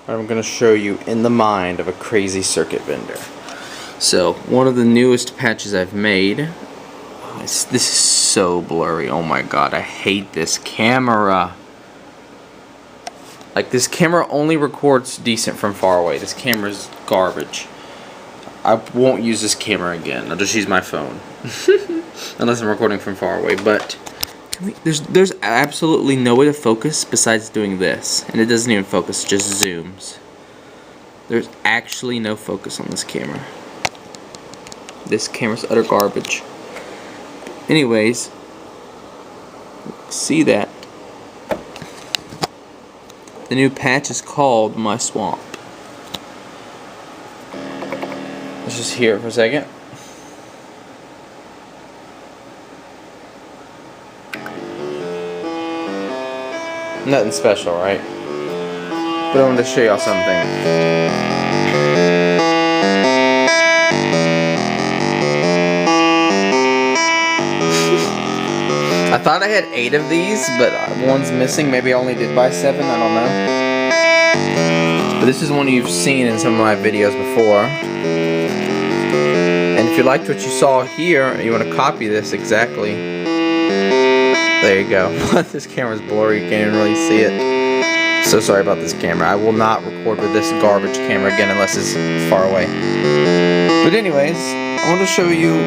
I'm going to show you in the mind of a crazy circuit vendor. So, one of the newest patches I've made. This is so blurry. Oh my god, I hate this camera. Like, this camera only records decent from far away. This camera's garbage. I won't use this camera again. I'll just use my phone. Unless I'm recording from far away. But there's absolutely no way to focus besides doing this. And it doesn't even focus, it just zooms. There's actually no focus on this camera. This camera's utter garbage. Anyways, see that. The new patch is called My Swamp. Let's just hear it for a second. Nothing special, right? But I wanted to show y'all something. I thought I had 8 of these, but one's missing. Maybe I only did buy 7, I don't know. But this is one you've seen in some of my videos before. And if you liked what you saw here, and you want to copy this exactly, there you go. This camera's blurry, you can't even really see it. So sorry about this camera. I will not record with this garbage camera again unless it's far away. But anyways, I want to show you...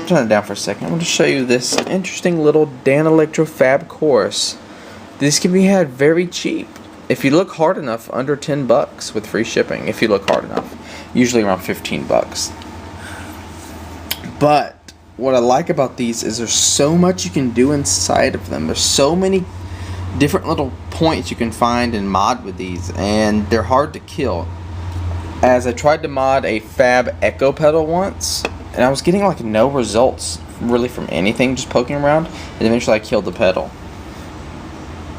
Turn it down for a second. I want to show you this interesting little Danelectro Fab Chorus. This can be had very cheap. If you look hard enough, under 10 bucks with free shipping. If you look hard enough. Usually around 15 bucks. But what I like about these is there's so much you can do inside of them. There's so many different little points you can find and mod with these, and they're hard to kill. As I tried to mod a Fab Echo pedal once, and I was getting like no results really from anything, just poking around, and eventually I killed the pedal.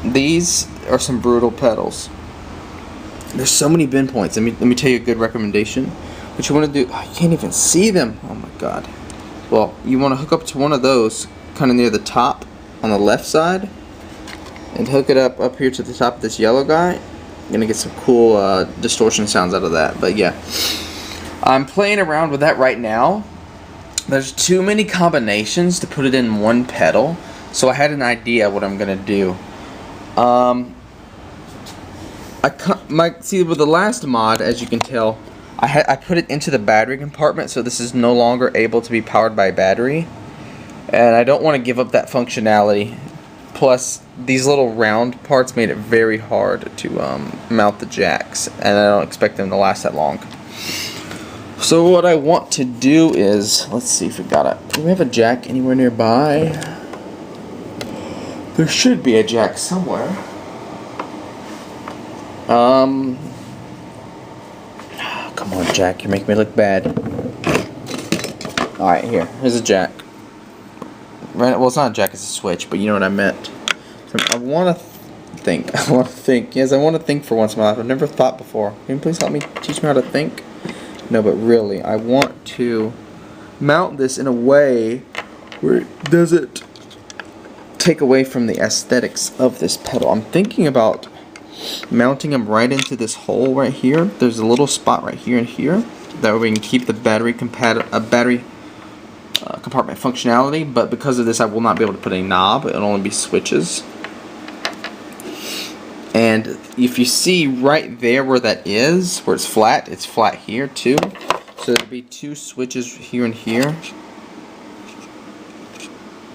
These are some brutal pedals. There's so many bend points. Let me tell you a good recommendation. What you want to do, oh, you can't even see them. Oh my god. Well, you want to hook up to one of those kind of near the top on the left side, and hook it up here to the top of this yellow guy. You're gonna get some cool distortion sounds out of that. But yeah, I'm playing around with that right now. There's too many combinations to put it in one pedal, so I had an idea what I'm gonna do. See, with the last mod, as you can tell, I put it into the battery compartment, so this is no longer able to be powered by a battery, and I don't want to give up that functionality. Plus, these little round parts made it very hard to mount the jacks, and I don't expect them to last that long. So what I want to do is, let's see if we got it. Do we have a jack anywhere nearby? There should be a jack somewhere. Come on, Jack, you're making me look bad. Alright, here's a jack. Right, well, it's not a jack, it's a switch, but you know what I meant. I want to think. Yes, I want to think for once in my life. I've never thought before. Can you please help me, teach me how to think? No, but really, I want to mount this in a way where it doesn't take away from the aesthetics of this pedal. I'm thinking about mounting them right into this hole right here. There's a little spot right here and here. That way we can keep the battery compartment functionality, but because of this I will not be able to put a knob. It'll only be switches. And if you see right there where that is, where it's flat here too. So there'll be 2 switches here and here.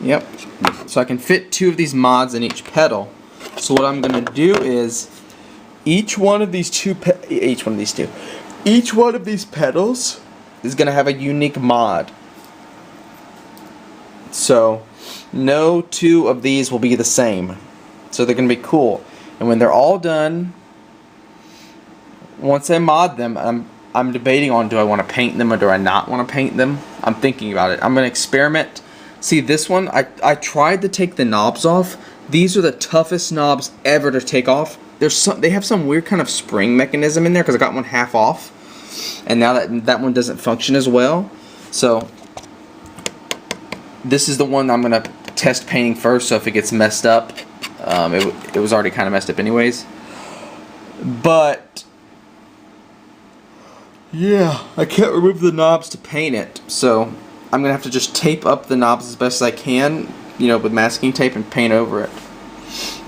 Yep. So I can fit 2 of these mods in each pedal. So what I'm gonna do is each one of these pedals is gonna have a unique mod. So no 2 of these will be the same. So they're gonna be cool. And when they're all done, once I mod them, I'm debating on, do I want to paint them or do I not want to paint them? I'm thinking about it. I'm gonna experiment. See, this one, I tried to take the knobs off. These are the toughest knobs ever to take off. They have some weird kind of spring mechanism in there because I got one half off, and now that one doesn't function as well. So this is the one I'm gonna test painting first. So if it gets messed up, it was already kind of messed up anyways. But yeah, I can't remove the knobs to paint it, so I'm gonna have to just tape up the knobs as best as I can, you know, with masking tape, and paint over it.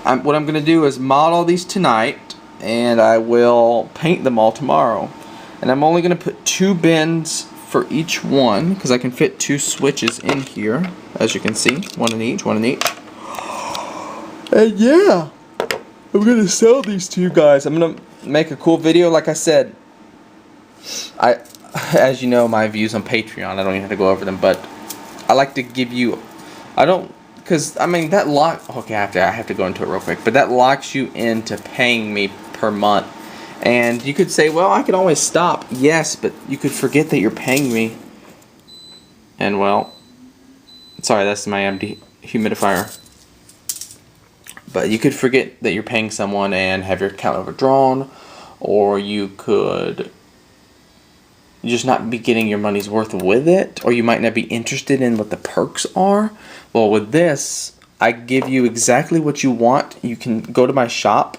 What I'm gonna do is mod all these tonight, and I will paint them all tomorrow. And I'm only gonna put 2 bins for each one, because I can fit 2 switches in here, as you can see, one in each. And yeah, I'm gonna sell these to you guys. I'm gonna make a cool video. Like I said, as you know, my views on Patreon, I don't even have to go over them, but I like to give you, because I mean that okay, I have to go into it real quick, but that locks you into paying me per month. And you could say, well, I can always stop. Yes, but you could forget that you're paying me. And well, sorry, that's my dehumidifier. But you could forget that you're paying someone and have your account overdrawn, or you could just not be getting your money's worth with it, or you might not be interested in what the perks are. Well, with this, I give you exactly what you want. You can go to my shop.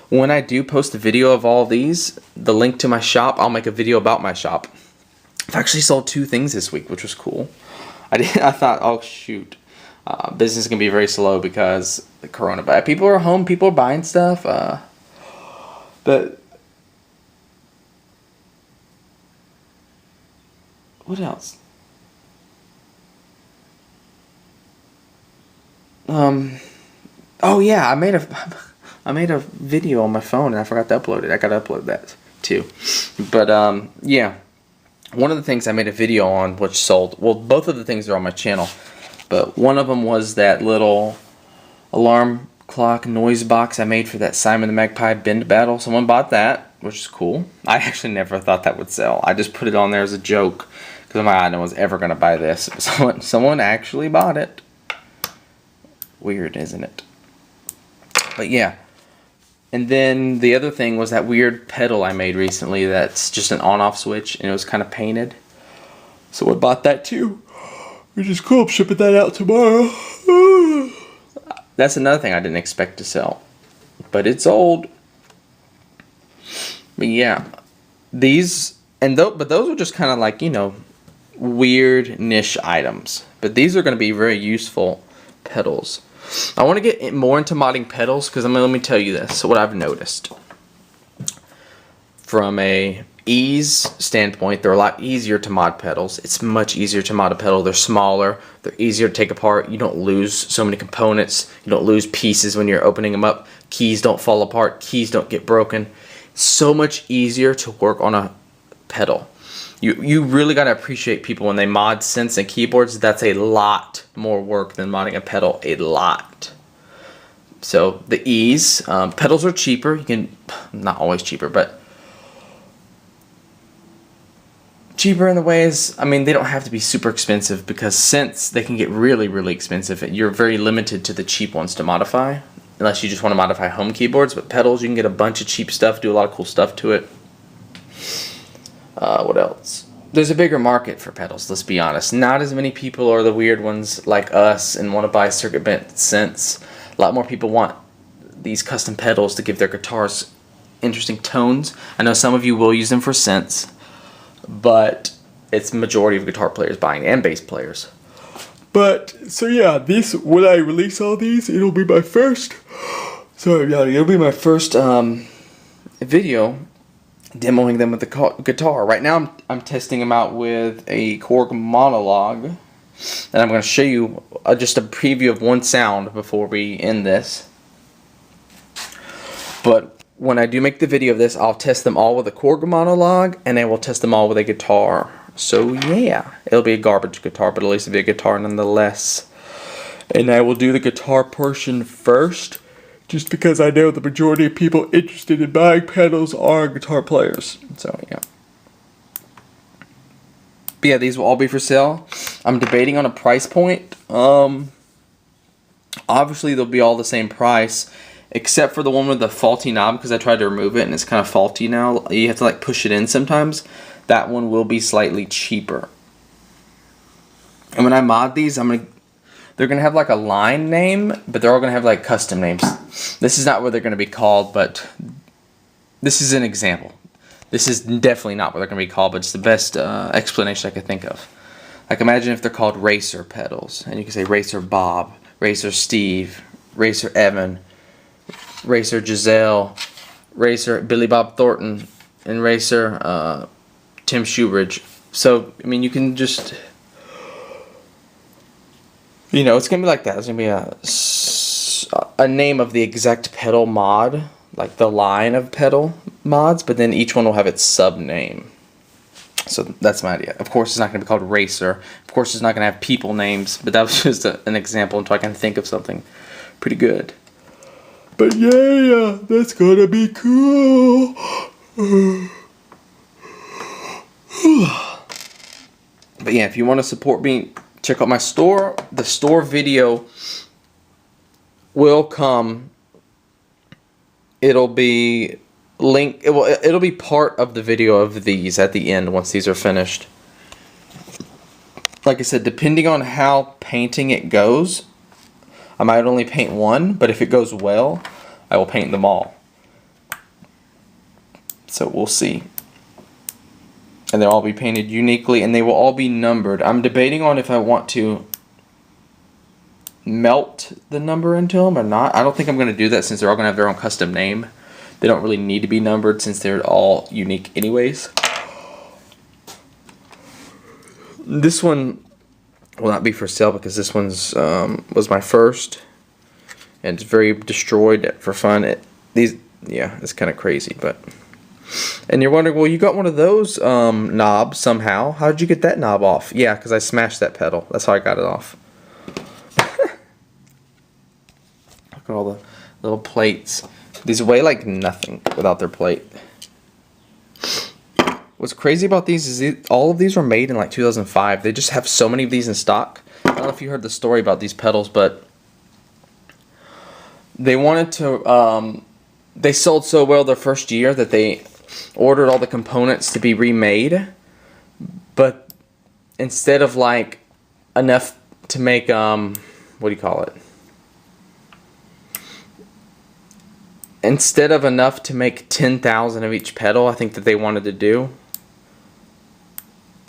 When I do post a video of all these, the link to my shop, I'll make a video about my shop. I've actually sold 2 things this week, which was cool. I thought, oh shoot, business is gonna be very slow because the coronavirus. People are home, people are buying stuff. But what else? Oh yeah, I made a video on my phone and I forgot to upload it. I gotta upload that too. But yeah, one of the things I made a video on which sold, well, both of the things are on my channel, but one of them was that little alarm clock noise box I made for that Simon the Magpie Bend Battle. Someone bought that, which is cool. I actually never thought that would sell. I just put it on there as a joke because I'm like, no one's ever gonna buy this. Someone actually bought it. Weird, isn't it? But yeah. And then the other thing was that weird pedal I made recently that's just an on-off switch, and it was kind of painted. So I bought that too, which is cool. I'm shipping that out tomorrow. That's another thing I didn't expect to sell, but it's old. But yeah, these but those are just kind of like, you know, weird niche items. But these are going to be very useful pedals. I want to get more into modding pedals because let me tell you this. So what I've noticed from a ease standpoint, they're a lot easier to mod pedals. It's much easier to mod a pedal. They're smaller. They're easier to take apart. You don't lose so many components. You don't lose pieces when you're opening them up. Keys don't fall apart. Keys don't get broken. So much easier to work on a pedal. You really got to appreciate people when they mod synths and keyboards. That's a lot more work than modding a pedal. A lot. So the ease. Pedals are cheaper. You can, not always cheaper, but cheaper in the ways, I mean, they don't have to be super expensive because synths, they can get really, really expensive. You're very limited to the cheap ones to modify, unless you just want to modify home keyboards. But pedals, you can get a bunch of cheap stuff, do a lot of cool stuff to it. What else? There's a bigger market for pedals, let's be honest. Not as many people are the weird ones like us and want to buy circuit bent synths. A lot more people want these custom pedals to give their guitars interesting tones. I know some of you will use them for synths, but it's majority of guitar players buying, and bass players. But so yeah, when I release all these, it'll be my first video demoing them with the guitar. Right now I'm testing them out with a Korg Monologue, and I'm going to show you just a preview of one sound before we end this. But when I do make the video of this, I'll test them all with a Korg Monologue, and I will test them all with a guitar. So yeah, it'll be a garbage guitar, but at least it'll be a guitar nonetheless. And I will do the guitar portion first, just because I know the majority of people interested in buying pedals are guitar players. So yeah. But yeah, these will all be for sale. I'm debating on a price point. Obviously they'll be all the same price, except for the one with the faulty knob, because I tried to remove it and it's kind of faulty now. You have to like push it in sometimes. That one will be slightly cheaper. And when I mod these, they're going to have like a line name, but they're all going to have like custom names. This is not what they're going to be called, but this is an example. This is definitely not what they're going to be called, but it's the best explanation I could think of. Like, imagine if they're called Racer pedals, and you can say Racer Bob, Racer Steve, Racer Evan, Racer Giselle, Racer Billy Bob Thornton, and Racer Tim Shoebridge. So, I mean, you can just, you know, it's going to be like that. It's going to be a name of the exact pedal mod, like the line of pedal mods, but then each one will have its sub name. So that's my idea. Of course, it's not going to be called Racer. Of course, it's not going to have people names, but that was just an example until I can think of something pretty good. But yeah, that's going to be cool. But yeah, if you want to support me, check out my store. The store video will come. It'll be link. It'll be part of the video of these at the end once these are finished. Like I said, depending on how painting it goes, I might only paint one, but if it goes well, I will paint them all. So we'll see. And they'll all be painted uniquely, and they will all be numbered. I'm debating on if I want to melt the number into them or not. I don't think I'm going to do that since they're all going to have their own custom name. They don't really need to be numbered since they're all unique anyways. This one will not be for sale because this one's was my first, and it's very destroyed for fun. Yeah, it's kind of crazy, but. And you're wondering, well, you got one of those knobs somehow. How did you get that knob off? Yeah, because I smashed that pedal. That's how I got it off. Look at all the little plates. These weigh like nothing without their plate. What's crazy about these is all of these were made in like 2005. They just have so many of these in stock. I don't know if you heard the story about these pedals, but they wanted to, they sold so well their first year that they ordered all the components to be remade, but instead of like enough to make, what do you call it? Instead of enough to make 10,000 of each pedal, I think that they wanted to do,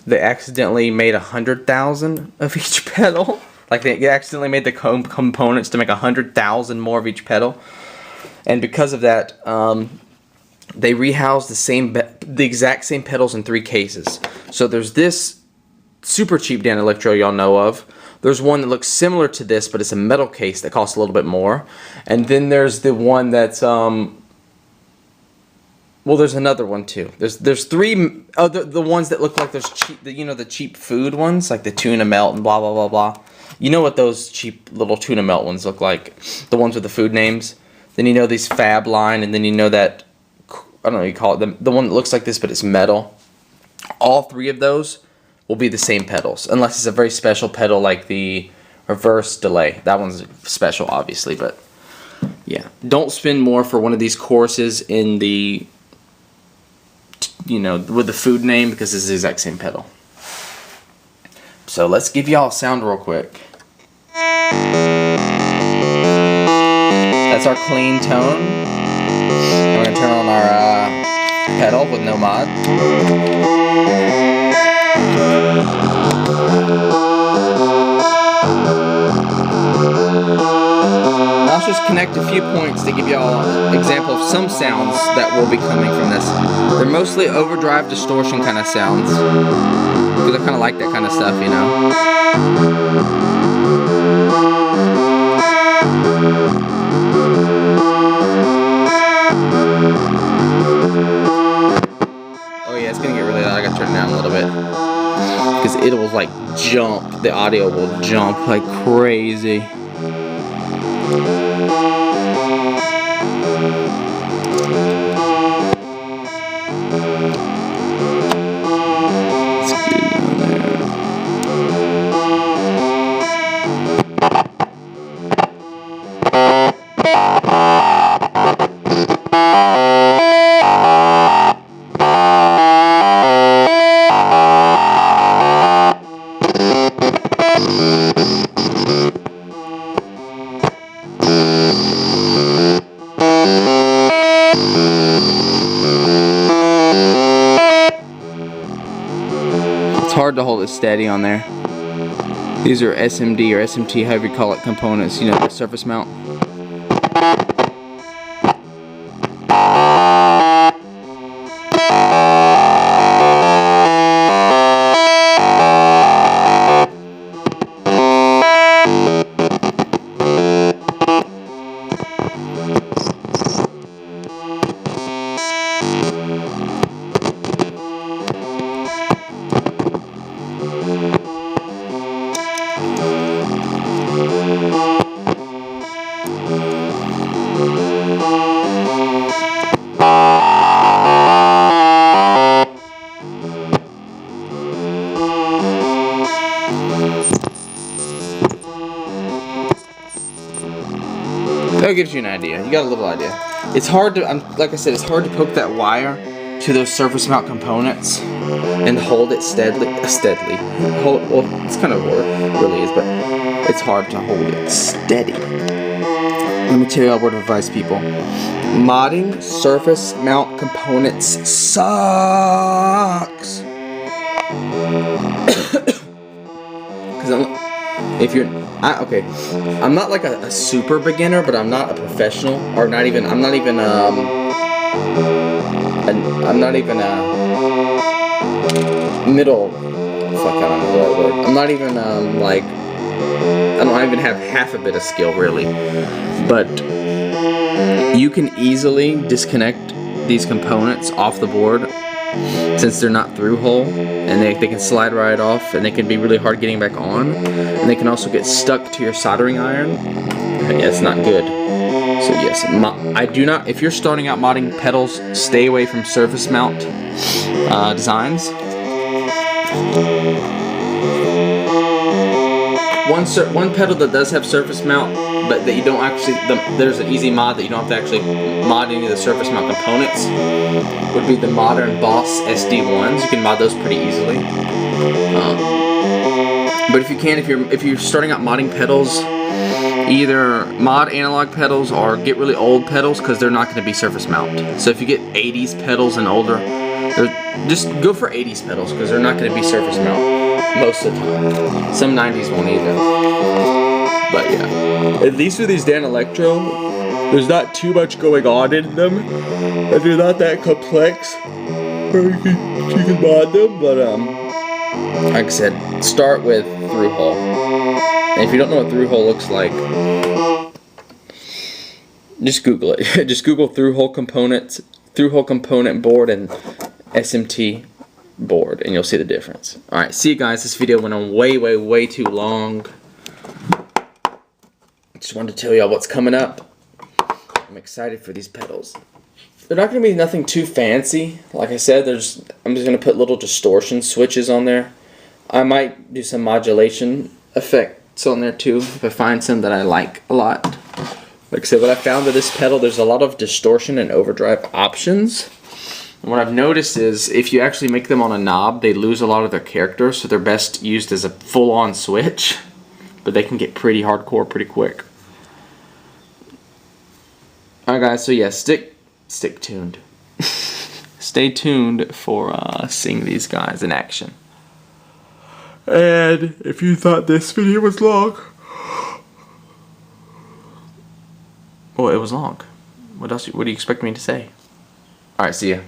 they accidentally made 100,000 of each pedal. Like they accidentally made the components to make 100,000 more of each pedal, and because of that, they rehoused the exact same pedals in 3 cases. So there's this super cheap Dan Electro y'all know of. There's one that looks similar to this, but it's a metal case that costs a little bit more. And then there's the one that's, well, there's another one too. There's 3, the ones that look like those cheap, you know, the cheap food ones, like the tuna melt and blah, blah, blah, blah. You know what those cheap little tuna melt ones look like? The ones with the food names. Then you know these Fab line, and then you know that, I don't know what you call it, the one that looks like this, but it's metal. All 3 of those will be the same pedals, unless it's a very special pedal like the reverse delay. That one's special, obviously, but yeah. Don't spend more for one of these courses in the, you know, with the food name, because it's the exact same pedal. So let's give y'all a sound real quick. That's our clean tone. And we're going to turn on our pedal with no mod. Now let's just connect a few points to give y'all an example of some sounds that will be coming from this. They're mostly overdrive distortion kind of sounds, because I kind of like that kind of stuff, you know. Oh yeah, it's gonna get really loud. I gotta turn it down a little bit, because it will like jump. The audio will jump like crazy. hard to hold it steady on there. These are SMD or SMT, however you call it, components, you know, the surface mount. That gives you an idea. You got a little idea. It's hard to, like I said, it's hard to poke that wire to those surface mount components and hold it steadily. Well, it's kind of what it really is, but it's hard to hold it steady. Let me tell you a word of advice, people. Modding surface mount components sucks. Because if you're, okay, I'm not like a super beginner, but I'm not a professional, or not even, I'm not even a middle, fuck, I don't know the right word. I'm not even, like, I don't even have half a bit of skill, really. But you can easily disconnect these components off the board since they're not through hole, and they can slide right off, and they can be really hard getting back on, and they can also get stuck to your soldering iron. Yeah, it's not good. So yes, I do not, if you're starting out modding pedals, stay away from surface mount designs. One pedal that does have surface mount, but that you don't actually, there's an easy mod that you don't have to actually mod any of the surface mount components, would be the Modern Boss SD1s. You can mod those pretty easily. But if you can, if you're starting out modding pedals, either mod analog pedals or get really old pedals, because they're not going to be surface mount. So if you get 80s pedals and older, just go for 80s pedals, because they're not going to be surface mount most of the time. Some 90s won't either. But yeah, at least with these Danelectro, there's not too much going on in them, and they're not that complex. You can mod them, but like I said, start with through hole. And if you don't know what through hole looks like, just Google it. Just Google through hole components, through hole component board, and SMT board, and you'll see the difference. Alright, see you guys. This video went on way too long. Just wanted to tell y'all what's coming up. I'm excited for these pedals. They're not going to be nothing too fancy. Like I said, I'm just going to put little distortion switches on there. I might do some modulation effects on there too, if I find some that I like a lot. Like I said, what I found with this pedal, there's a lot of distortion and overdrive options. And what I've noticed is if you actually make them on a knob, they lose a lot of their character, so they're best used as a full-on switch. But they can get pretty hardcore pretty quick. Alright guys, so yeah, stick tuned. Stay tuned for seeing these guys in action. And if you thought this video was long, well, it was long. What else? What do you expect me to say? Alright, see ya.